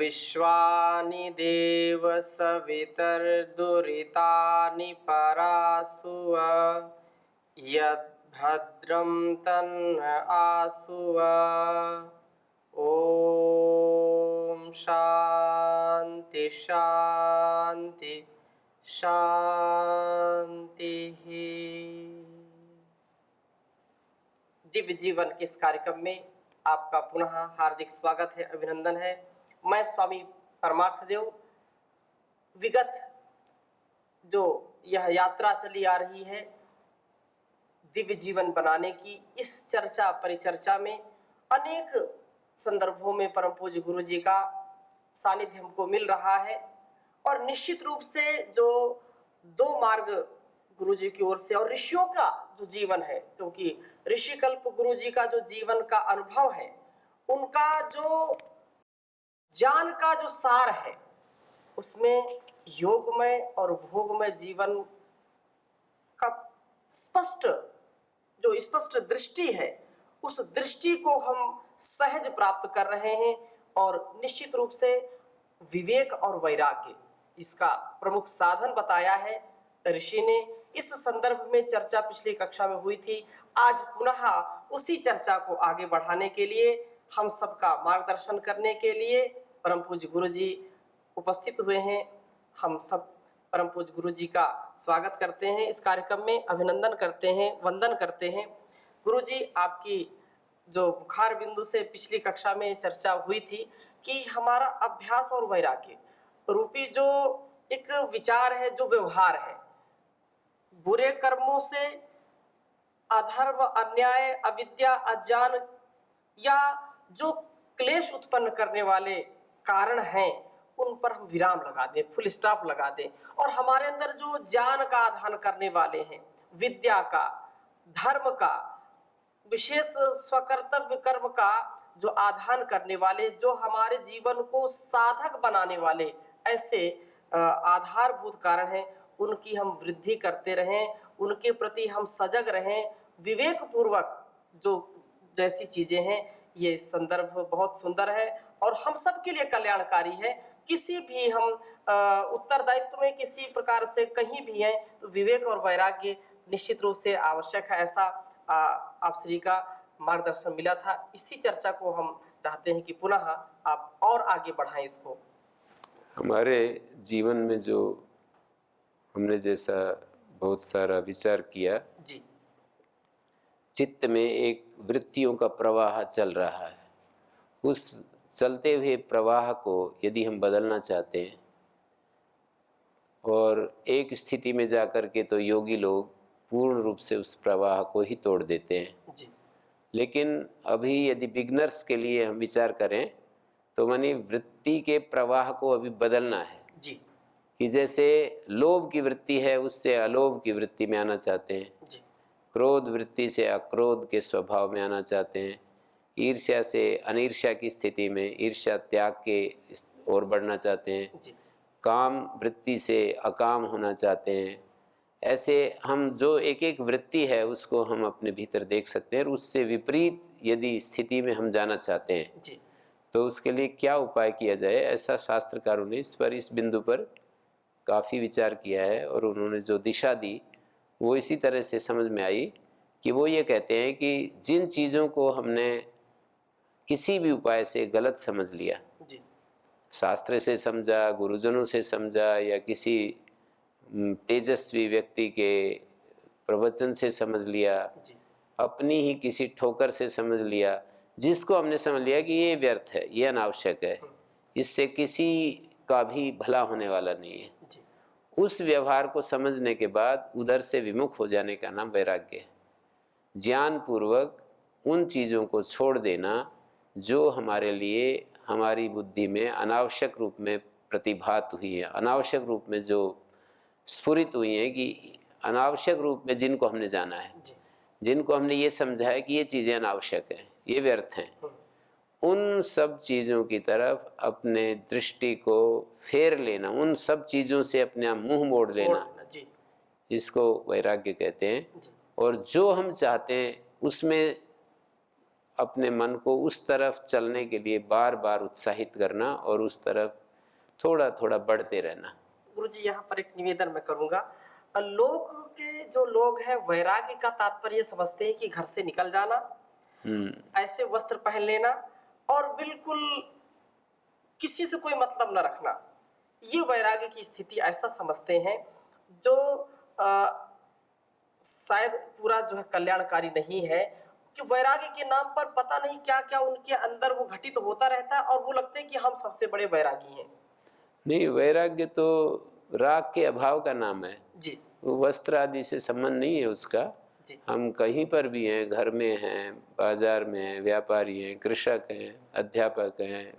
विश्वानि देव सवितर्दुरितानि परासुव यद्भद्रं तन्न आसुव। ओम शांति शांति शांति। दिव्य जीवन के इस कार्यक्रम में आपका पुनः हार्दिक स्वागत है, अभिनंदन है। मैं स्वामी परमार्थ देव। विगत जो यह यात्रा चली आ रही है दिव्य जीवन बनाने की, इस चर्चा परिचर्चा में अनेक संदर्भों में परम पूज्य गुरु जी का सानिध्य हमको मिल रहा है। और निश्चित रूप से जो दो मार्ग गुरु जी की ओर से और ऋषियों का जो जीवन है, क्योंकि ऋषिकल्प गुरु जी का जो जीवन का अनुभव है, उनका जो ज्ञान का जो सार है, उसमें योगमय और भोगमय जीवन का स्पष्ट दृष्टि है, उस दृष्टि को हम सहज प्राप्त कर रहे हैं। और निश्चित रूप से विवेक और वैराग्य इसका प्रमुख साधन बताया है ऋषि ने। इस संदर्भ में चर्चा पिछली कक्षा में हुई थी। आज पुनः उसी चर्चा को आगे बढ़ाने के लिए, हम सबका मार्गदर्शन करने के लिए परम पूज्य गुरु जी उपस्थित हुए हैं। हम सब परम पूज्य गुरु जी का स्वागत करते हैं इस कार्यक्रम में, अभिनंदन करते हैं, वंदन करते हैं। गुरु जी, आपकी जो बुखार बिंदु से पिछली कक्षा में चर्चा हुई थी कि हमारा अभ्यास और वैराग्य रूपी जो एक विचार है, जो व्यवहार है, बुरे कर्मों से, अधर्म, अन्याय, अविद्या, अज्ञान या जो क्लेश उत्पन्न करने वाले कारण हैं, उन पर हम विराम लगा दें, फुल स्टॉप लगा दें। और हमारे अंदर जो ज्ञान का आधान करने वाले हैं, विद्या का, धर्म का, विशेष स्वकर्तव्य कर्म का जो आधान करने वाले, जो हमारे जीवन को साधक बनाने वाले ऐसे आधारभूत कारण हैं, उनकी हम वृद्धि करते रहें, उनके प्रति हम सजग रहें, विवेक पूर्वक जो जैसी चीजें हैं। ये संदर्भ बहुत सुंदर है और हम सब के लिए कल्याणकारी है। किसी भी हम उत्तरदायित्व में किसी प्रकार से कहीं भी हैं तो विवेक और वैराग्य निश्चित रूप से आवश्यक है। ऐसा आप श्री का मार्गदर्शन मिला था। इसी चर्चा को हम चाहते हैं कि पुनः आप और आगे बढ़ाएं इसको। हमारे जीवन में जो हमने जैसा बहुत सारा विचार किया जी, चित्त में एक वृत्तियों का प्रवाह चल रहा है। उस चलते हुए प्रवाह को यदि हम बदलना चाहते हैं, और एक स्थिति में जाकर के तो योगी लोग पूर्ण रूप से उस प्रवाह को ही तोड़ देते हैं जी, लेकिन अभी यदि बिगनर्स के लिए हम विचार करें तो मानी वृत्ति के प्रवाह को अभी बदलना है जी, कि जैसे लोभ की वृत्ति है उससे अलोभ की वृत्ति में आना चाहते हैं, जी, क्रोध वृत्ति से अक्रोध के स्वभाव में आना चाहते हैं, ईर्ष्या से अनीर्ष्या की स्थिति में ईर्ष्या त्याग के ओर बढ़ना चाहते हैं, जी, काम वृत्ति से अकाम होना चाहते हैं। ऐसे हम जो एक एक वृत्ति है उसको हम अपने भीतर देख सकते हैं। और उससे विपरीत यदि स्थिति में हम जाना चाहते हैं जी, तो उसके लिए क्या उपाय किया जाए, ऐसा शास्त्रकारों ने इस बिंदु पर काफ़ी विचार किया है। और उन्होंने जो दिशा दी वो इसी तरह से समझ में आई कि वो ये कहते हैं कि जिन चीज़ों को हमने किसी भी उपाय से गलत समझ लिया, जी, शास्त्र से समझा, गुरुजनों से समझा, या किसी तेजस्वी व्यक्ति के प्रवचन से समझ लिया, जी, अपनी ही किसी ठोकर से समझ लिया, जिसको हमने समझ लिया कि ये व्यर्थ है, ये अनावश्यक है, इससे किसी का भी भला होने वाला नहीं है, जी, उस व्यवहार को समझने के बाद उधर से विमुख हो जाने का नाम वैराग्य है। ज्ञान पूर्वक उन चीज़ों को छोड़ देना जो हमारे लिए हमारी बुद्धि में अनावश्यक रूप में प्रतिभात हुई है, अनावश्यक रूप में जो स्फुरित हुई हैं, कि अनावश्यक रूप में जिनको हमने जाना है, जी, जिनको हमने ये समझा है कि ये चीज़ें अनावश्यक हैं, ये व्यर्थ हैं, उन सब चीज़ों की तरफ अपने दृष्टि को फेर लेना, उन सब चीज़ों से अपने आप मुंह मोड़ लेना, जी, इसको वैराग्य कहते हैं। जी, और जो हम चाहते हैं उसमें अपने मन को उस तरफ चलने के लिए बार बार उत्साहित करना और उस तरफ थोड़ा थोड़ा बढ़ते रहना। गुरुजी यहाँ पर एक निवेदन मैं करूंगा। लोग के जो लोग हैं वैराग्य का तात्पर्य समझते हैं कि घर से निकल जाना, ऐसे वस्त्र पहन लेना और बिल्कुल किसी से कोई मतलब न रखना, ये वैराग्य की स्थिति ऐसा समझते हैं, जो शायद पूरा जो है कल्याणकारी नहीं है। कि वैराग्य के नाम पर पता नहीं क्या क्या उनके अंदर वो घटित होता रहता है और वो लगते हैं कि हम सबसे बड़े वैरागी हैं। नहीं, वैराग्य तो राग के अभाव का नाम है जी। वो वस्त्र आदि से संबंध नहीं है उसका। जी। हम कहीं पर भी हैं, घर में हैं, बाजार में हैं, व्यापारी हैं, कृषक हैं, अध्यापक हैं,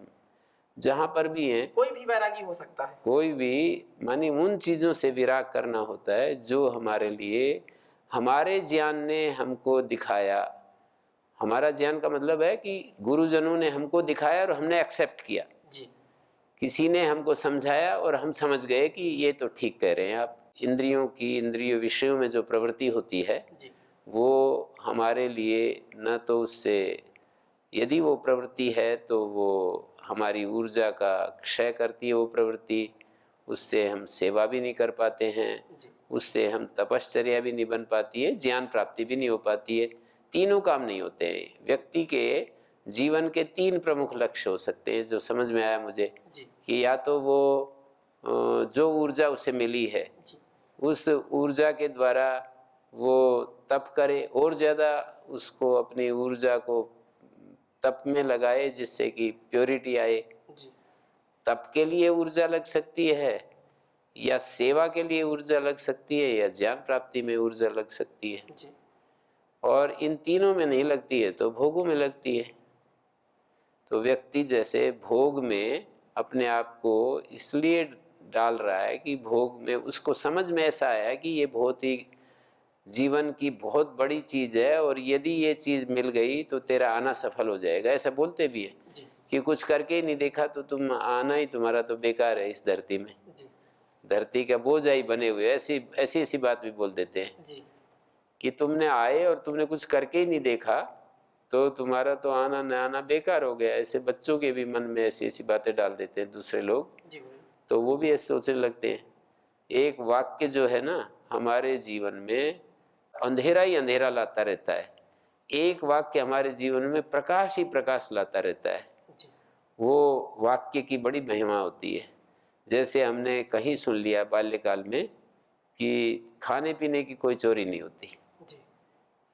जहाँ पर भी हैं, कोई भी वैरागी हो सकता है। कोई भी, मानी उन चीज़ों से विराग करना होता है जो हमारे लिए हमारे ज्ञान ने हमको दिखाया। हमारा ज्ञान का मतलब है कि गुरुजनों ने हमको दिखाया और हमने एक्सेप्ट किया। जी। किसी ने हमको समझाया और हम समझ गए कि ये तो ठीक कह रहे हैं आप। इंद्रियों की, इंद्रिय विषयों में जो प्रवृत्ति होती है जी। वो हमारे लिए न तो उससे, यदि वो प्रवृत्ति है तो वो हमारी ऊर्जा का क्षय करती है। वो प्रवृत्ति, उससे हम सेवा भी नहीं कर पाते हैं, उससे हम तपश्चर्या भी नहीं बन पाती है, ज्ञान प्राप्ति भी नहीं हो पाती है। तीनों काम नहीं होते हैं। व्यक्ति के जीवन के 3 प्रमुख लक्ष्य हो सकते हैं जो समझ में आया मुझे। जी। कि या तो वो जो ऊर्जा उसे मिली है जी। उस ऊर्जा के द्वारा वो तप करे और ज़्यादा उसको, अपनी ऊर्जा को तप में लगाए जिससे कि प्योरिटी आए। जी। तप के लिए ऊर्जा लग सकती है, या सेवा के लिए ऊर्जा लग सकती है, या ज्ञान प्राप्ति में ऊर्जा लग सकती है। जी। और इन तीनों में नहीं लगती है तो भोगों में लगती है। तो व्यक्ति जैसे भोग में अपने आप को इसलिए डाल रहा है कि भोग में उसको समझ में ऐसा आया कि ये बहुत ही जीवन की बहुत बड़ी चीज़ है और यदि ये चीज़ मिल गई तो तेरा आना सफल हो जाएगा। ऐसा बोलते भी है जी। कि कुछ करके ही नहीं देखा तो तुम आना ही तुम्हारा तो बेकार है इस धरती में। जी। धरती का बोझा ही बने हुए, ऐसी ऐसी बात भी बोल देते हैं जी। कि तुमने आए और तुमने कुछ करके ही नहीं देखा तो तुम्हारा तो आना न आना बेकार हो गया। ऐसे बच्चों के भी मन में ऐसी ऐसी बातें डाल देते हैं दूसरे लोग। जी। तो वो भी ऐसे सोचने लगते हैं। एक वाक्य जो है ना हमारे जीवन में अंधेरा ही अंधेरा लाता रहता है, एक वाक्य हमारे जीवन में प्रकाश ही प्रकाश लाता रहता है। जी। वो वाक्य की बड़ी महिमा होती है। जैसे हमने कहीं सुन लिया बाल्यकाल में कि खाने पीने की कोई चोरी नहीं होती, जी।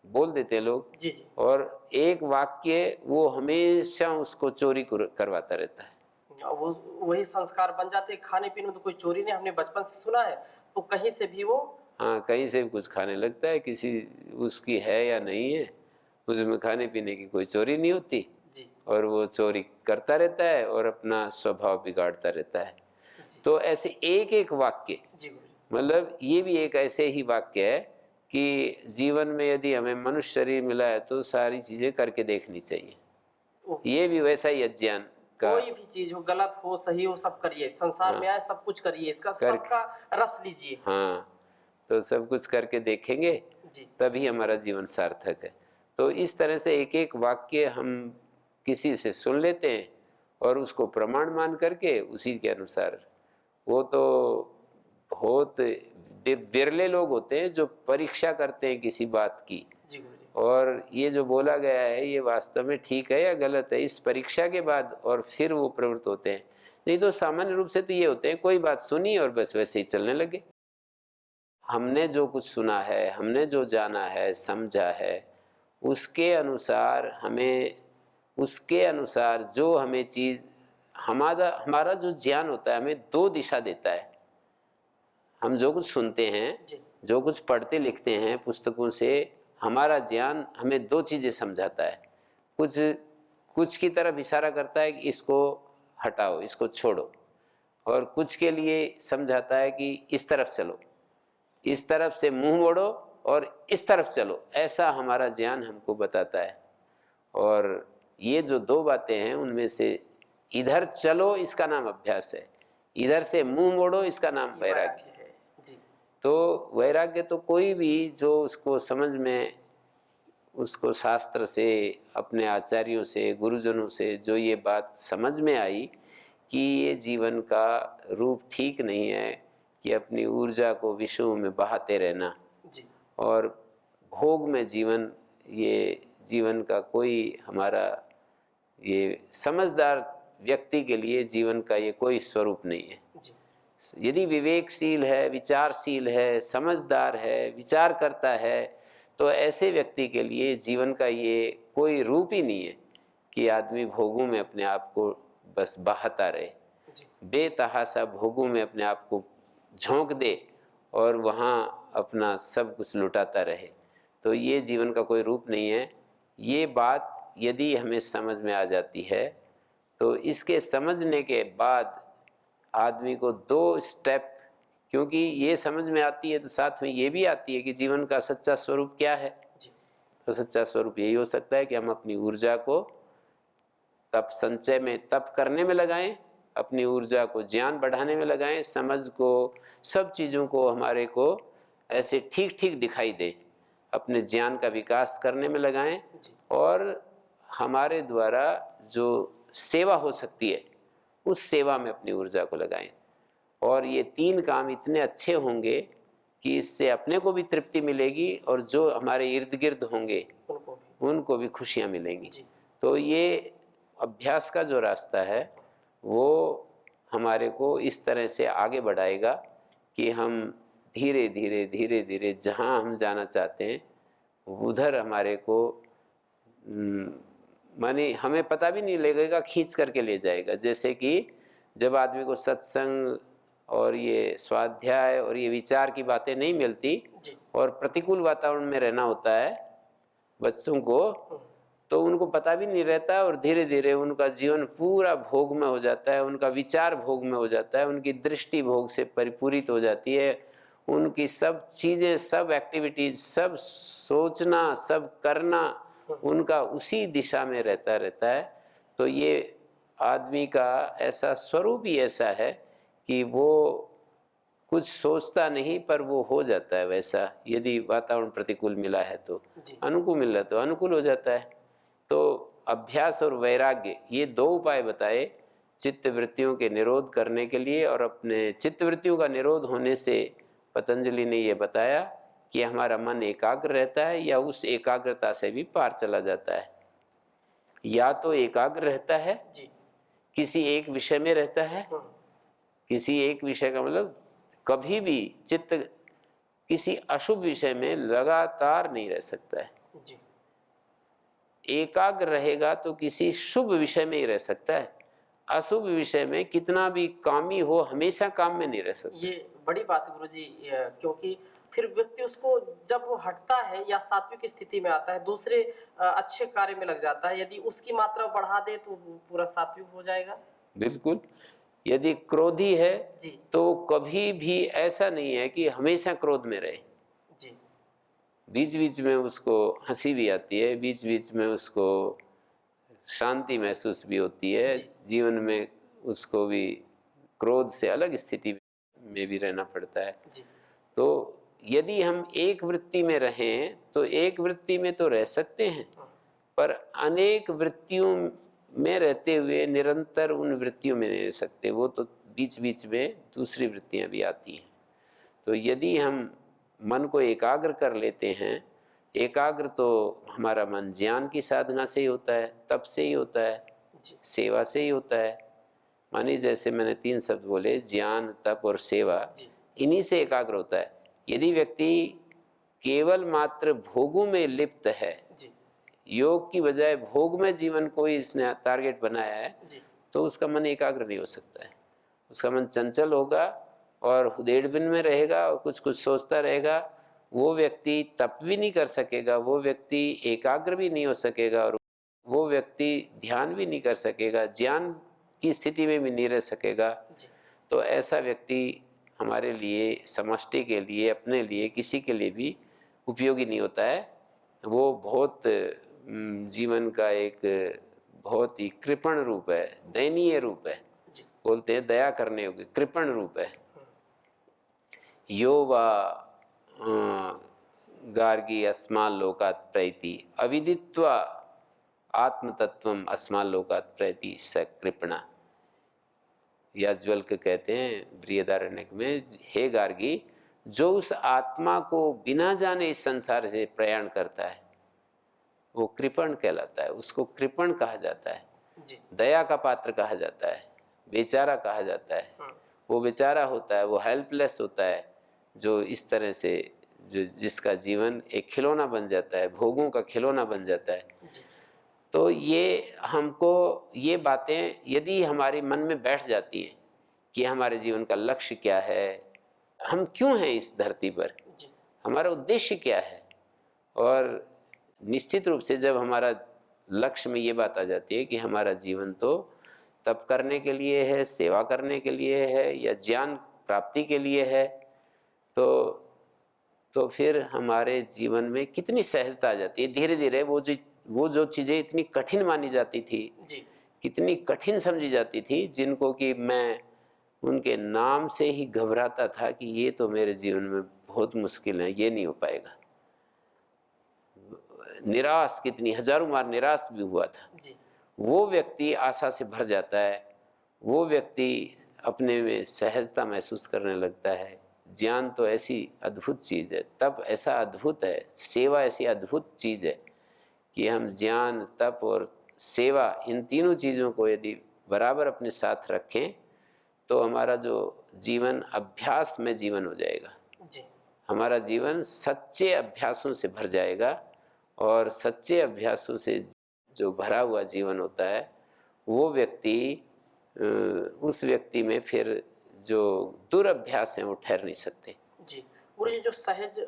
बोल देते हैं लोग। जी। जी। और एक वाक्य वो हमेशा उसको चोरी करवाता रहता है। वो वही संस्कार बन जाते हैं। खाने पीने में तो कोई चोरी नहीं, हमने बचपन से सुना है, तो कहीं से भी वो, हाँ, कहीं से भी कुछ खाने लगता है, किसी उसकी है या नहीं है, उसमें खाने पीने की कोई चोरी नहीं होती। जी। और वो चोरी करता रहता है और अपना स्वभाव बिगाड़ता रहता है। जी। तो ऐसे एक एक वाक्य, जी। मतलब ये भी एक ऐसे ही वाक्य है कि जीवन में यदि हमें मनुष्य शरीर मिला है तो सारी चीज़ें करके देखनी चाहिए। ये भी वैसा ही अज्ञान का, कोई भी चीज हो, गलत हो सही हो, सब करिए। संसार हाँ, में आए सब कुछ करिए, इसका करके, सबका रस लीजिए। हाँ, तो सब कुछ करके देखेंगे जी। तभी हमारा जीवन सार्थक है। तो इस तरह से एक एक वाक्य हम किसी से सुन लेते हैं और उसको प्रमाण मान करके उसी के अनुसार, वो तो बहुत विरले लोग होते हैं जो परीक्षा करते हैं किसी बात की। जी गुरु जी। और ये जो बोला गया है ये वास्तव में ठीक है या गलत है, इस परीक्षा के बाद और फिर वो प्रवृत्त होते हैं। नहीं तो सामान्य रूप से तो ये होते हैं, कोई बात सुनी और बस वैसे ही चलने लगे। हमने जो कुछ सुना है, हमने जो जाना है, समझा है, उसके अनुसार हमें, उसके अनुसार जो हमें चीज़, हमारा हमारा जो ज्ञान होता है हमें 2 दिशा देता है। हम जो कुछ सुनते हैं, जो कुछ पढ़ते लिखते हैं पुस्तकों से, हमारा ज्ञान हमें 2 चीज़ें समझाता है। कुछ की तरफ इशारा करता है कि इसको हटाओ, इसको छोड़ो, और कुछ के लिए समझाता है कि इस तरफ चलो, इस तरफ से मुंह मोड़ो और इस तरफ चलो। ऐसा हमारा ज्ञान हमको बताता है। और ये जो 2 बातें हैं उनमें से इधर चलो इसका नाम अभ्यास है, इधर से मुंह मोड़ो इसका नाम वैराग्य है। तो वैराग्य तो कोई भी जो उसको समझ में उसको शास्त्र से, अपने आचार्यों से, गुरुजनों से जो ये बात समझ में आई कि ये जीवन का रूप ठीक नहीं है कि अपनी ऊर्जा को विषयों में बहाते रहना जी और भोग में जीवन, ये जीवन का कोई हमारा, ये समझदार व्यक्ति के लिए जीवन का ये कोई स्वरूप नहीं है। जी यदि विवेकशील है, विचारशील है, समझदार है, विचार करता है, तो ऐसे व्यक्ति के लिए जीवन का ये कोई रूप ही नहीं है कि आदमी भोगों में अपने आप को बस बहाता रहे, जी बेतहाशा भोगों में अपने आप को झोंक दे और वहाँ अपना सब कुछ लुटाता रहे। तो ये जीवन का कोई रूप नहीं है। ये बात यदि हमें समझ में आ जाती है तो इसके समझने के बाद आदमी को 2 स्टेप, क्योंकि ये समझ में आती है तो साथ में ये भी आती है कि जीवन का सच्चा स्वरूप क्या है। जी तो सच्चा स्वरूप यही हो सकता है कि हम अपनी ऊर्जा को तप संचय में, तप करने में लगाएं, अपनी ऊर्जा को ज्ञान बढ़ाने में लगाएं, समझ को, सब चीज़ों को हमारे को ऐसे ठीक ठीक दिखाई दे, अपने ज्ञान का विकास करने में लगाएं जी और हमारे द्वारा जो सेवा हो सकती है उस सेवा में अपनी ऊर्जा को लगाएं। और ये 3 काम इतने अच्छे होंगे कि इससे अपने को भी तृप्ति मिलेगी और जो हमारे इर्द गिर्द होंगे उनको भी खुशियाँ मिलेंगी। जी तो ये अभ्यास का जो रास्ता है वो हमारे को इस तरह से आगे बढ़ाएगा कि हम धीरे धीरे धीरे धीरे जहाँ हम जाना चाहते हैं उधर हमारे को माने हमें पता भी नहीं लगेगा, खींच करके ले जाएगा। जैसे कि जब आदमी को सत्संग और ये स्वाध्याय और ये विचार की बातें नहीं मिलती और प्रतिकूल वातावरण में रहना होता है बच्चों को, तो उनको पता भी नहीं रहता और धीरे धीरे उनका जीवन पूरा भोग में हो जाता है, उनका विचार भोग में हो जाता है, उनकी दृष्टि भोग से परिपूरित हो जाती है, उनकी सब चीज़ें, सब एक्टिविटीज़, सब सोचना, सब करना उनका उसी दिशा में रहता है। तो ये आदमी का ऐसा स्वरूप ही ऐसा है कि वो कुछ सोचता नहीं पर वो हो जाता है वैसा। यदि वातावरण प्रतिकूल मिला है तो अनुकूल मिला तो अनुकूल हो जाता है। तो अभ्यास और वैराग्य, ये 2 उपाय बताए चित्त वृत्तियों के निरोध करने के लिए। और अपने चित्त वृत्तियों का निरोध होने से पतंजलि ने ये बताया कि हमारा मन एकाग्र रहता है या उस एकाग्रता से भी पार चला जाता है। या तो एकाग्र रहता है, किसी एक विषय में रहता है, किसी एक विषय का मतलब कभी भी चित्त किसी अशुभ विषय में लगातार नहीं रह सकता है। एकाग्र रहेगा तो किसी शुभ विषय में ही रह सकता है। अशुभ विषय में कितना भी कामी हो हमेशा काम में नहीं रह सकता। ये बड़ी बात है गुरुजी, क्योंकि फिर व्यक्ति उसको जब वो हटता है या सात्विक स्थिति में आता है, दूसरे अच्छे कार्य में लग जाता है, यदि उसकी मात्रा बढ़ा दे तो पूरा सात्विक हो जाएगा। बिल्कुल। यदि क्रोधी है जी तो कभी भी ऐसा नहीं है कि हमेशा क्रोध में रहे। जी बीच बीच में उसको हंसी भी आती है, बीच बीच में उसको शांति महसूस भी होती है। जीवन में उसको भी क्रोध से अलग स्थिति में भी रहना पड़ता है। तो यदि हम एक वृत्ति में रहें तो एक वृत्ति में तो रह सकते हैं, पर अनेक वृत्तियों में रहते हुए निरंतर उन वृत्तियों में नहीं रह सकते। वो तो बीच बीच में दूसरी वृत्तियां भी आती हैं। तो यदि हम मन को एकाग्र कर लेते हैं, एकाग्र तो हमारा मन ज्ञान की साधना से ही होता है, तप से ही होता है, सेवा से ही होता है। मानी जैसे मैंने 3 शब्द बोले, ज्ञान, तप और सेवा, इन्हीं से एकाग्र होता है। यदि व्यक्ति केवल मात्र भोगों में लिप्त है, योग की बजाय भोग में जीवन को ही इसने टारगेट बनाया है, तो उसका मन एकाग्र नहीं हो सकता है। उसका मन चंचल होगा और हुदेड़बिन में रहेगा और कुछ कुछ सोचता रहेगा। वो व्यक्ति तप भी नहीं कर सकेगा, वो व्यक्ति एकाग्र भी नहीं हो सकेगा और वो व्यक्ति ध्यान भी नहीं कर सकेगा, ज्ञान की स्थिति में भी नहीं रह सकेगा। तो ऐसा व्यक्ति हमारे लिए, समष्टि के लिए, अपने लिए, किसी के लिए भी उपयोगी नहीं होता है। वो बहुत जीवन का एक बहुत ही कृपण रूप है, दयनीय रूप है। बोलते हैं दया करने योग्य कृपण रूप है। यो वा गार्गी अस्माल लोकात् प्रैति अविदित्वा आत्मतत्वम अस्माल लोकात् प्रैति स कृपणा। याज्वल्क्य कहते हैं बृहदारण्यक में, हे गार्गी, जो उस आत्मा को बिना जाने इस संसार से प्रयाण करता है वो कृपण कहलाता है, उसको कृपण कहा जाता है जी। दया का पात्र कहा जाता है, बेचारा कहा जाता है। वो बेचारा होता है, वो हेल्पलेस होता है, जो इस तरह से जो जिसका जीवन एक खिलौना बन जाता है, भोगों का खिलौना बन जाता है। जी। तो ये हमको ये बातें यदि हमारे मन में बैठ जाती हैं कि हमारे जीवन का लक्ष्य क्या है, हम क्यों हैं इस धरती पर, जी। हमारा उद्देश्य क्या है, और निश्चित रूप से जब हमारा लक्ष्य में ये बात आ जाती है कि हमारा जीवन तो तप करने के लिए है, सेवा करने के लिए है, या ज्ञान प्राप्ति के लिए है, तो फिर हमारे जीवन में कितनी सहजता आ जाती है। धीरे धीरे वो जो चीज़ें इतनी कठिन मानी जाती थी जी। कितनी कठिन समझी जाती थी, जिनको कि मैं उनके नाम से ही घबराता था कि ये तो मेरे जीवन में बहुत मुश्किल है, ये नहीं हो पाएगा। निराश, कितनी हजारों बार निराश भी हुआ था। जी। वो व्यक्ति आशा से भर जाता है, वो व्यक्ति अपने में सहजता महसूस करने लगता है। ज्ञान तो ऐसी अद्भुत चीज़ है, तप ऐसा अद्भुत है, सेवा ऐसी अद्भुत चीज़ है कि हम ज्ञान, तप और सेवा, इन तीनों चीज़ों को यदि बराबर अपने साथ रखें तो हमारा जो जीवन अभ्यास में जीवन हो जाएगा। जी। हमारा जीवन सच्चे अभ्यासों से भर जाएगा, और सच्चे अभ्यासों से जो भरा हुआ जीवन होता है वो व्यक्ति, उस व्यक्ति में फिर जो दुरभ्यास हैं वो ठहर नहीं सकते। जी। और ये जो सहज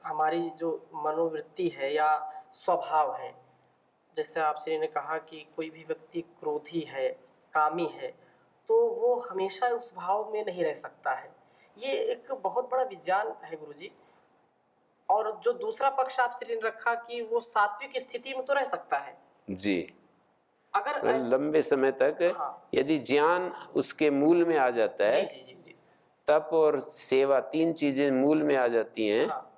हमारी जो मनोवृत्ति है या स्वभाव है, जैसे आपसे ने कहा कि कोई भी व्यक्ति क्रोधी है, कामी है, तो वो हमेशा उस भाव में नहीं रह सकता है। ये एक बहुत बड़ा विज्ञान है गुरुजी। और जो दूसरा पक्ष आपसे ने रखा कि वो सात्विक स्थिति में तो रह सकता है। जी, अगर लंबे समय तक हाँ। यदि ज्ञान उसके मूल में आ जाता है, जी जी जी जी। तप और सेवा, तीन चीजें मूल में आ जाती हैं, हाँ।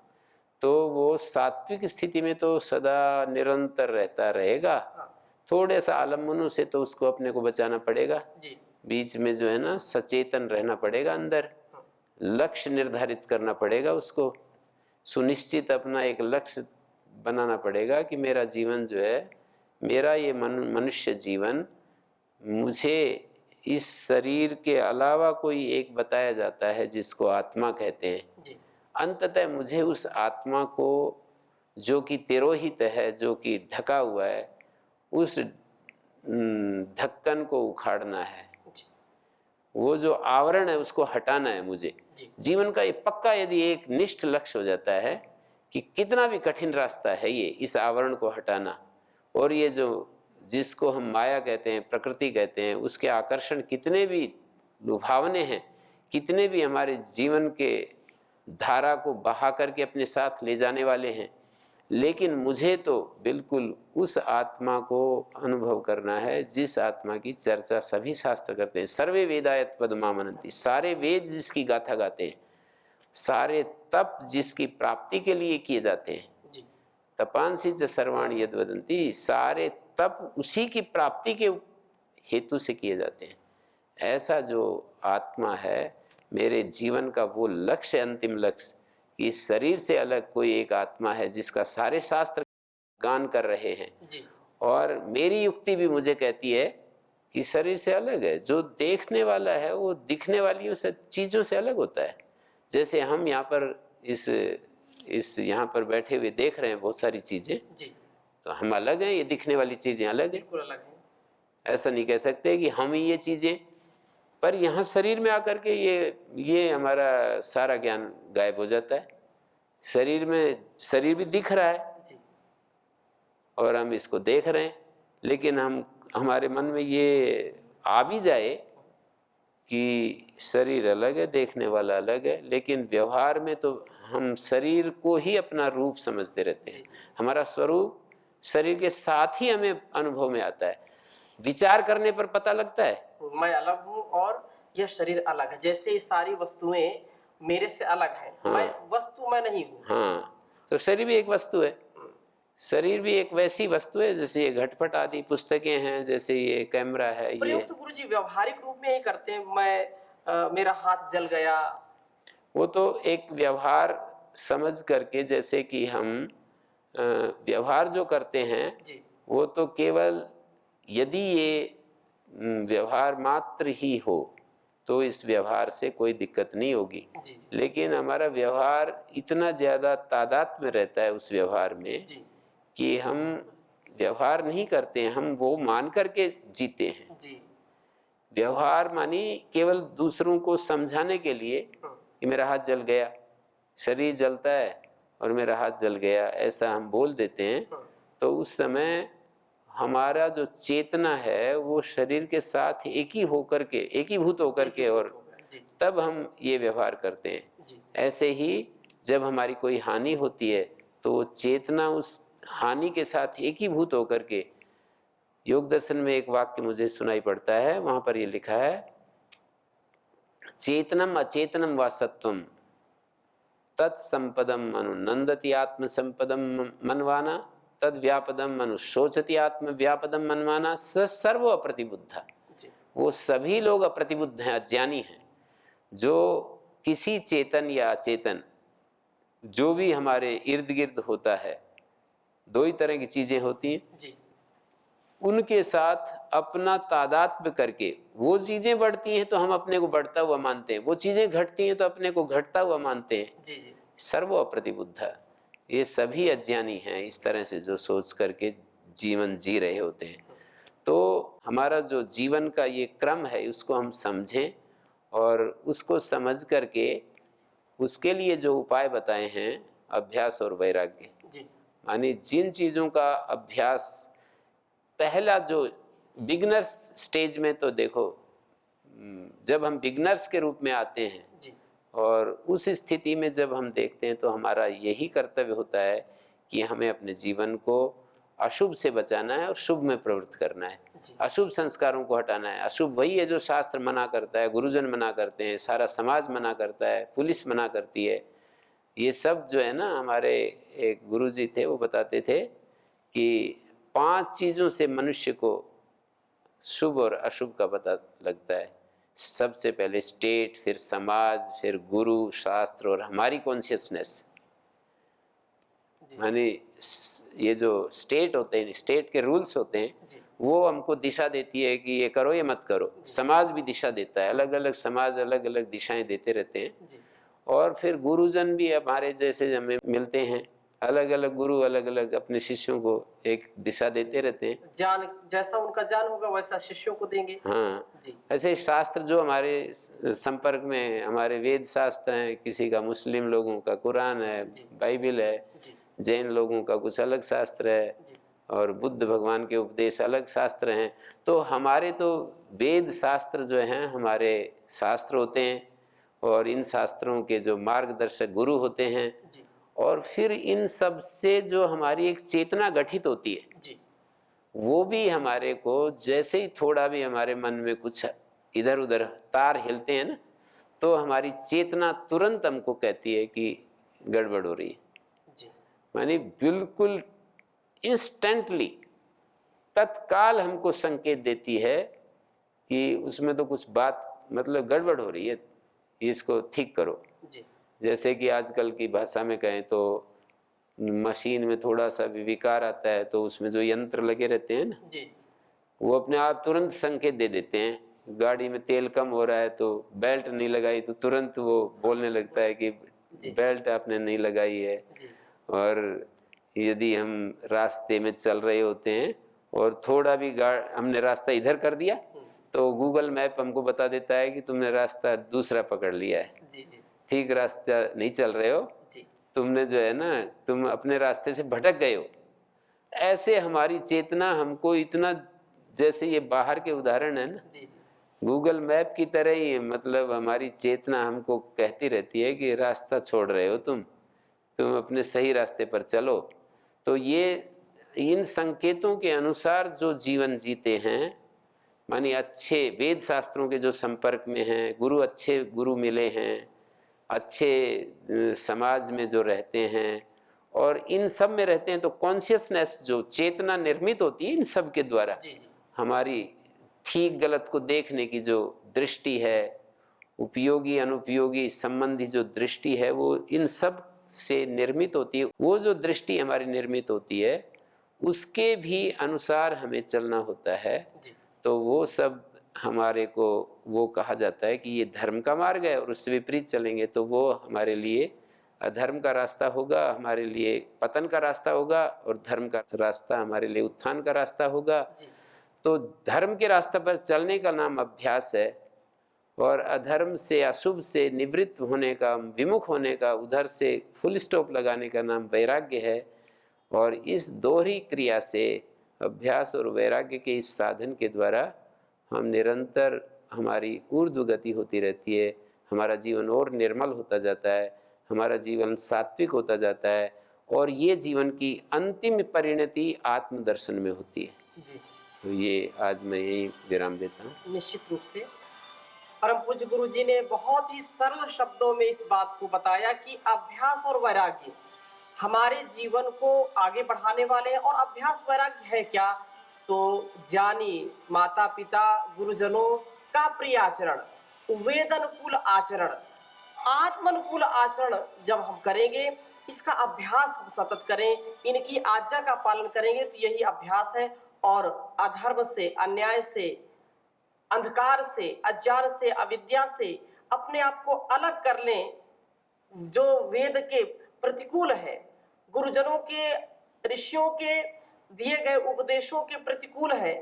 तो वो सात्विक स्थिति में तो सदा निरंतर रहता रहेगा। हाँ। थोड़े सा आलम्बनों से तो उसको अपने को बचाना पड़ेगा, जी। बीच में जो है ना सचेतन रहना पड़ेगा, अंदर लक्ष्य निर्धारित करना पड़ेगा, उसको सुनिश्चित अपना एक लक्ष्य बनाना पड़ेगा कि मेरा जीवन जो है, मेरा ये मनुष्य जीवन, मुझे इस शरीर के अलावा कोई एक बताया जाता है जिसको आत्मा कहते हैं। जी। अंततः मुझे उस आत्मा को, जो कि तिरोहित है, जो कि ढका हुआ है, उस ढक्कन को उखाड़ना है। जी। वो जो आवरण है उसको हटाना है मुझे। जी। जीवन का ये पक्का यदि एक निष्ठ लक्ष्य हो जाता है कि कितना भी कठिन रास्ता है ये, इस आवरण को हटाना, और ये जो जिसको हम माया कहते हैं, प्रकृति कहते हैं, उसके आकर्षण कितने भी लुभावने हैं, कितने भी हमारे जीवन के धारा को बहा करके अपने साथ ले जाने वाले हैं, लेकिन मुझे तो बिल्कुल उस आत्मा को अनुभव करना है जिस आत्मा की चर्चा सभी शास्त्र करते हैं। सर्वे वेदायत पदमामनंति, सारे वेद जिसकी गाथा गाते हैं, सारे तप जिसकी प्राप्ति के लिए किए जाते हैं, जी। तपांसी च सर्वाणि यद वदन्ति, सारे तप उसी की प्राप्ति के हेतु से किए जाते हैं। ऐसा जो आत्मा है, मेरे जीवन का वो लक्ष्य, अंतिम लक्ष्य, कि इस शरीर से अलग कोई एक आत्मा है जिसका सारे शास्त्र गान कर रहे हैं। जी। और मेरी युक्ति भी मुझे कहती है कि शरीर से अलग है, जो देखने वाला है वो दिखने वाली से चीज़ों से अलग होता है। जैसे हम यहाँ पर इस यहाँ पर बैठे हुए देख रहे हैं बहुत सारी चीज़ें, जी। तो हम अलग हैं, ये दिखने वाली चीज़ें अलग हैं। बिल्कुल अलग है। ऐसा नहीं कह सकते कि हम ही ये चीज़ें, पर यहाँ शरीर में आकर के ये हमारा सारा ज्ञान गायब हो जाता है। शरीर में शरीर भी दिख रहा है जी। और हम इसको देख रहे हैं, लेकिन हमारे मन में ये आ भी जाए कि शरीर अलग है, देखने वाला अलग है, लेकिन व्यवहार में तो हम शरीर को ही अपना रूप समझते रहते हैं। हमारा स्वरूप शरीर के साथ ही हमें अनुभव में आता है। विचार करने पर पता लगता है मैं अलग हूँ और यह शरीर अलग है। जैसे ये सारी वस्तुएं मेरे से अलग है, हाँ। मैं वस्तु मैं नहीं हूँ। हाँ, तो शरीर भी एक वस्तु है। शरीर भी एक वैसी वस्तु है जैसे ये घटपट आदि पुस्तकें हैं, जैसे ये कैमरा है, ये प्रयोग तो गुरुजी व्यवहारिक रूप में ही करते हैं। मेरा हाथ जल गया। वो तो एक व्यवहार समझ करके, जैसे कि हम व्यवहार जो करते हैं जी वो तो केवल यदि ये व्यवहार मात्र ही हो तो इस व्यवहार से कोई दिक्कत नहीं होगी। जी जी लेकिन हमारा व्यवहार इतना ज़्यादा तादाद में रहता है उस व्यवहार में जी कि हम व्यवहार नहीं करते हैं, हम वो मान करके जीते हैं। जी। व्यवहार मानी केवल दूसरों को समझाने के लिए कि मेरा हाथ जल गया, शरीर जलता है और मेरा हाथ जल गया, ऐसा हम बोल देते हैं। तो उस समय हमारा जो चेतना है वो शरीर के साथ एकीभूत होकर के और जी तब हम ये व्यवहार करते हैं। जी ऐसे ही जब हमारी कोई हानि होती है तो चेतना उस हानि के साथ एकीभूत होकर के, योग दर्शन में एक वाक्य मुझे सुनाई पड़ता है, वहां पर ये लिखा है, चेतनम अचेतनम व सत्वम तत्संपदम मनु नंदति आत्म संपदम मनवाना तद व्यापदम मनु शोचति आत्म व्यापदम मनवाना स सर्व अप्रतिबुद्धा। जी वो सभी लोग अप्रतिबुद्ध हैं, अज्ञानी हैं, जो किसी चेतन या अचेतन जो भी हमारे इर्द गिर्द होता है, दो ही तरह की चीजें होती हैं, जी उनके साथ अपना तादात्म्य करके वो चीजें बढ़ती हैं तो हम अपने को बढ़ता हुआ मानते हैं, वो चीजें घटती हैं तो अपने को घटता हुआ मानते हैं। जी जी सर्व अप्रतिबुद्ध, ये सभी अज्ञानी हैं इस तरह से जो सोच करके जीवन जी रहे होते हैं। तो हमारा जो जीवन का ये क्रम है उसको हम समझें और उसको समझ करके उसके लिए जो उपाय बताए हैं, अभ्यास और वैराग्य, जी यानी जिन चीज़ों का अभ्यास पहला जो बिगनर्स स्टेज में, तो देखो जब हम बिगनर्स के रूप में आते हैं जी और उस स्थिति में जब हम देखते हैं तो हमारा यही कर्तव्य होता है कि हमें अपने जीवन को अशुभ से बचाना है और शुभ में प्रवृत्त करना है। जी अशुभ संस्कारों को हटाना है। अशुभ वही है जो शास्त्र मना करता है, गुरुजन मना करते हैं, सारा समाज मना करता है, पुलिस मना करती है। ये सब जो है ना, हमारे एक गुरुजी थे वो बताते थे कि 5 चीज़ों से मनुष्य को शुभ और अशुभ का पता लगता है। सबसे पहले स्टेट, फिर समाज, फिर गुरु, शास्त्र और हमारी कॉन्शियसनेस। जी यानी ये जो स्टेट होते हैं, स्टेट के रूल्स होते हैं, जी वो हमको दिशा देती है कि ये करो ये मत करो। समाज भी दिशा देता है, अलग अलग समाज अलग अलग दिशाएं देते रहते हैं। जी और फिर गुरुजन भी हमारे जैसे हमें मिलते हैं, अलग अलग गुरु अलग अलग अपने शिष्यों को एक दिशा देते रहते हैं। ज्ञान जैसा उनका ज्ञान होगा वैसा शिष्यों को देंगे। हाँ, जी ऐसे शास्त्र जो हमारे संपर्क में, हमारे वेद शास्त्र हैं, किसी का मुस्लिम लोगों का कुरान है, जी। बाइबिल है, जी जैन लोगों का कुछ अलग शास्त्र है जी और बुद्ध भगवान के उपदेश अलग शास्त्र हैं। तो हमारे तो वेद शास्त्र जो हैं हमारे शास्त्र होते हैं और इन शास्त्रों के जो मार्गदर्शक गुरु होते हैं, जी और फिर इन सब से जो हमारी एक चेतना गठित होती है, जी वो भी हमारे को जैसे ही थोड़ा भी हमारे मन में कुछ इधर उधर तार हिलते हैं ना, तो हमारी चेतना तुरंत हमको कहती है कि गड़बड़ हो रही है। जी यानी बिल्कुल इंस्टेंटली, तत्काल हमको संकेत देती है कि उसमें तो कुछ बात मतलब गड़बड़ हो रही है, इसको ठीक करो। जी जैसे कि आजकल की भाषा में कहें तो मशीन में थोड़ा सा भी विकार आता है तो उसमें जो यंत्र लगे रहते हैं ना, जी वो अपने आप तुरंत संकेत दे देते हैं। गाड़ी में तेल कम हो रहा है तो बेल्ट नहीं लगाई तो तुरंत वो बोलने लगता है कि बेल्ट आपने नहीं लगाई है। जी और यदि हम रास्ते में चल रहे होते हैं और थोड़ा भी हमने रास्ता इधर कर दिया तो गूगल मैप हमको बता देता है कि तुमने रास्ता दूसरा पकड़ लिया है, जी जी ठीक रास्ता नहीं चल रहे हो, जी तुमने जो है ना, तुम अपने रास्ते से भटक गए हो। ऐसे हमारी चेतना हमको इतना, जैसे ये बाहर के उदाहरण है ना, जी जी गूगल मैप की तरह ही है, मतलब हमारी चेतना हमको कहती रहती है कि रास्ता छोड़ रहे हो तुम अपने सही रास्ते पर चलो। तो ये इन संकेतों के अनुसार जो जीवन जीते हैं, मानी अच्छे वेद शास्त्रों के जो संपर्क में हैं, गुरु अच्छे गुरु मिले हैं, अच्छे समाज में जो रहते हैं और इन सब में रहते हैं, तो कॉन्शियसनेस जो चेतना निर्मित होती है इन सब के द्वारा, जी जी हमारी ठीक गलत को देखने की जो दृष्टि है, उपयोगी अनुपयोगी संबंधी जो दृष्टि है, वो इन सब से निर्मित होती है। वो जो दृष्टि हमारी निर्मित होती है उसके भी अनुसार हमें चलना होता है। जी तो वो सब हमारे को वो कहा जाता है कि ये धर्म का मार्ग है और उससे विपरीत चलेंगे तो वो हमारे लिए अधर्म का रास्ता होगा, हमारे लिए पतन का रास्ता होगा, और धर्म का रास्ता हमारे लिए उत्थान का रास्ता होगा। जी तो धर्म के रास्ते पर चलने का नाम अभ्यास है, और अधर्म से अशुभ से निवृत्त होने का, विमुख होने का, उधर से फुल स्टॉप लगाने का नाम वैराग्य है। और इस दोहरी क्रिया से, अभ्यास और वैराग्य के इस साधन के द्वारा हम निरंतर, हमारी ऊर्ध्व गति होती रहती है, हमारा जीवन और निर्मल होता जाता है, हमारा जीवन सात्विक होता जाता है, और ये जीवन की अंतिम परिणति आत्मदर्शन में होती है। जी तो ये आज मैं यही विराम देता हूँ। निश्चित रूप से परम पूज्य गुरु जी ने बहुत ही सरल शब्दों में इस बात को बताया कि अभ्यास और वैराग्य हमारे जीवन को आगे बढ़ाने वाले हैं। और अभ्यास वैराग्य है क्या? तो जानी माता पिता गुरुजनों का प्रिय आचरण, वेद अनुकूल आचरण, आत्मानुकूल आचरण जब हम करेंगे, इसका अभ्यास हम सतत करें, इनकी आज्ञा का पालन करेंगे, तो यही अभ्यास है। और अधर्म से, अन्याय से, अंधकार से, अज्ञान से, अविद्या से अपने आप को अलग कर लें, जो वेद के प्रतिकूल है, गुरुजनों के, ऋषियों के दिए गए उपदेशों के प्रतिकूल है,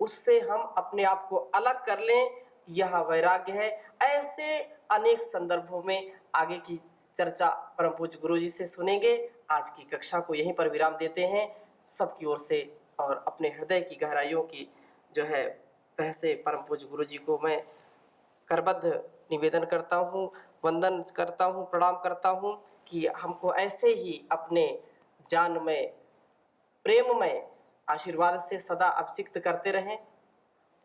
उससे हम अपने आप को अलग कर लें, यह वैराग्य है। ऐसे अनेक संदर्भों में आगे की चर्चा परम पूज्य गुरु जी से सुनेंगे। आज की कक्षा को यहीं पर विराम देते हैं। सबकी ओर से और अपने हृदय की गहराइयों की जो है तह से परम पूज्य गुरु जी को मैं करबद्ध निवेदन करता हूँ, वंदन करता हूँ, प्रणाम करता हूँ कि हमको ऐसे ही अपने जान में, प्रेम में आशीर्वाद से सदा अभिषिक्त करते रहें।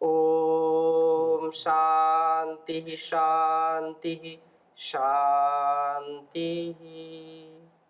ओम शांति शांति शांति।